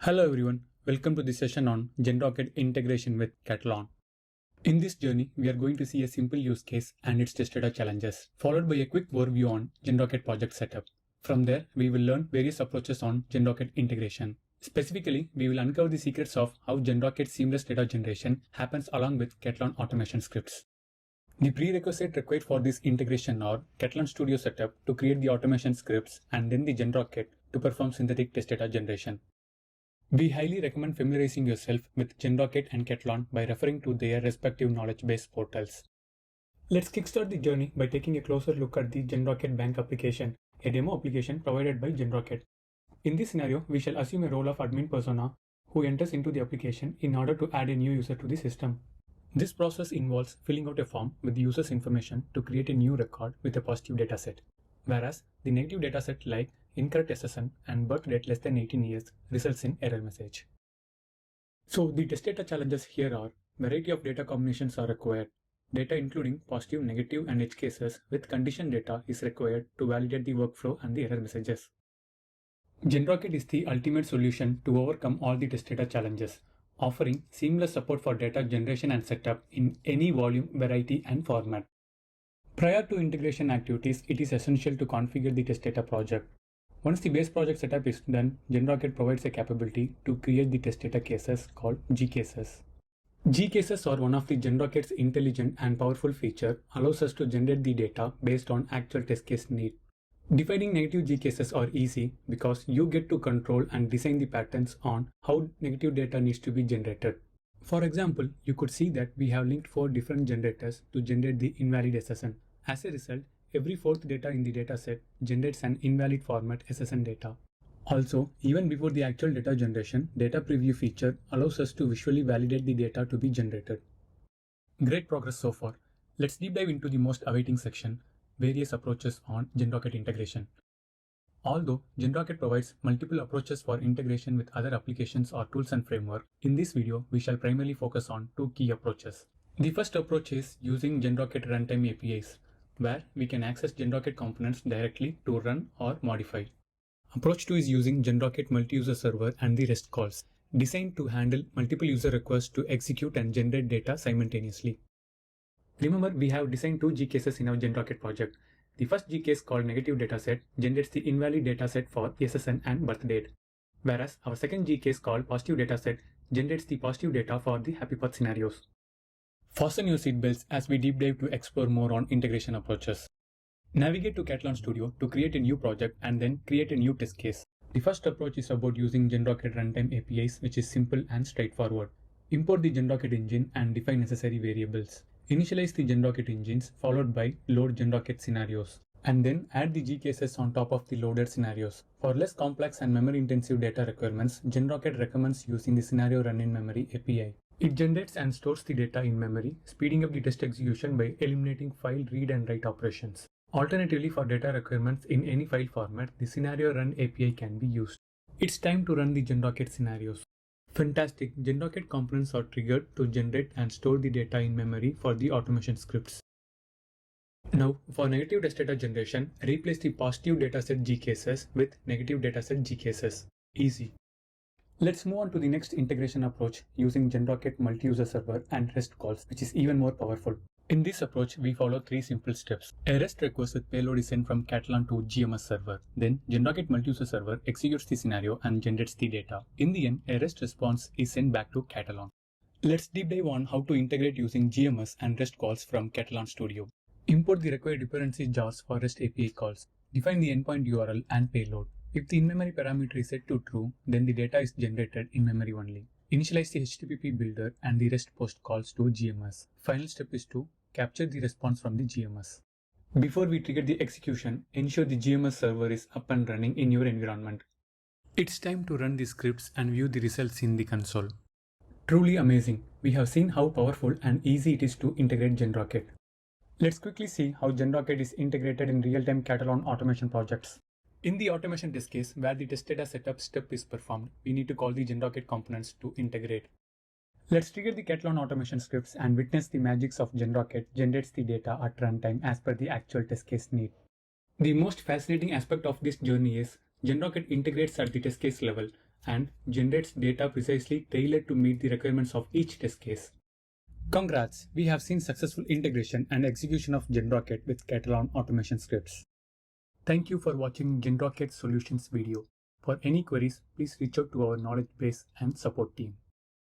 Hello everyone, welcome to this session on GenRocket integration with Katalon. In this journey, we are going to see a simple use case and its test data challenges, followed by a quick overview on GenRocket project setup. From there, we will learn various approaches on GenRocket integration. Specifically, we will uncover the secrets of how GenRocket seamless data generation happens along with Katalon automation scripts. The prerequisite required for this integration are Katalon Studio setup to create the automation scripts and then the GenRocket to perform synthetic test data generation. We highly recommend familiarizing yourself with GenRocket and Katalon by referring to their respective knowledge base portals. Let's kickstart the journey by taking a closer look at the GenRocket Bank application, a demo application provided by GenRocket. In this scenario, we shall assume a role of admin persona who enters into the application in order to add a new user to the system. This process involves filling out a form with the user's information to create a new record with a positive dataset, whereas the negative dataset like incorrect SSN and birth date less than 18 years results in error message. So the test data challenges here are variety of data combinations are required. Data including positive, negative and edge cases with condition data is required to validate the workflow and the error messages. GenRocket is the ultimate solution to overcome all the test data challenges, offering seamless support for data generation and setup in any volume, variety and format. Prior to integration activities, it is essential to configure the test data project. Once the base project setup is done, GenRocket provides a capability to create the test data cases called G cases. G cases are one of the GenRocket's intelligent and powerful feature, allows us to generate the data based on actual test case need. Defining negative G cases are easy because you get to control and design the patterns on how negative data needs to be generated. For example, you could see that we have linked 4 different generators to generate the invalid SSN. As a result, every fourth data in the dataset generates an invalid format SSN data. Also, even before the actual data generation, data preview feature allows us to visually validate the data to be generated. Great progress so far. Let's deep dive into the most awaiting section, various approaches on GenRocket integration. Although GenRocket provides multiple approaches for integration with other applications or tools and framework, in this video we shall primarily focus on 2 key approaches. The first approach is using GenRocket runtime APIs, where we can access GenRocket components directly to run or modify. Approach 2 is using GenRocket multi-user server and the REST calls, designed to handle multiple user requests to execute and generate data simultaneously. Remember, we have designed 2 G cases in our GenRocket project. The first G case called negative dataset generates the invalid dataset for SSN and birth date, whereas our second G case called positive dataset generates the positive data for the happy path scenarios. Fasten your seatbelts as we deep dive to explore more on integration approaches. Navigate to Katalon Studio to create a new project and then create a new test case. The first approach is about using GenRocket runtime APIs, which is simple and straightforward. Import the GenRocket engine and define necessary variables. Initialize the GenRocket engines followed by load GenRocket scenarios, and then add the G cases on top of the loaded scenarios. For less complex and memory intensive data requirements, GenRocket recommends using the scenario run in memory API. It generates and stores the data in memory, speeding up the test execution by eliminating file read and write operations. Alternatively, for data requirements in any file format, the scenario run API can be used. It's time to run the GenRocket scenarios. Fantastic! GenRocket components are triggered to generate and store the data in memory for the automation scripts. Now, for negative test data generation, replace the positive dataset G cases with negative dataset G cases. Easy. Let's move on to the next integration approach using GenRocket multi-user server and REST calls, which is even more powerful. In this approach, we follow 3 simple steps. A REST request with payload is sent from Katalon to GMS server. Then GenRocket multi-user server executes the scenario and generates the data. In the end, a REST response is sent back to Katalon. Let's deep dive on how to integrate using GMS and REST calls from Katalon Studio. Import the required dependency jars for REST API calls. Define the endpoint URL and payload. If the in-memory parameter is set to true, then the data is generated in memory only. Initialize the HTTP builder and the REST post calls to GMS. Final step is to capture the response from the GMS. Before we trigger the execution, ensure the GMS server is up and running in your environment. It's time to run the scripts and view the results in the console. Truly amazing. We have seen how powerful and easy it is to integrate GenRocket. Let's quickly see how GenRocket is integrated in real-time Katalon automation projects. In the automation test case, where the test data setup step is performed, we need to call the GenRocket components to integrate. Let's trigger the Katalon automation scripts and witness the magics of GenRocket generates the data at runtime as per the actual test case need. The most fascinating aspect of this journey is GenRocket integrates at the test case level, and generates data precisely tailored to meet the requirements of each test case. Congrats! We have seen successful integration and execution of GenRocket with Katalon automation scripts. Thank you for watching GenRocket Solutions video. For any queries, please reach out to our knowledge base and support team.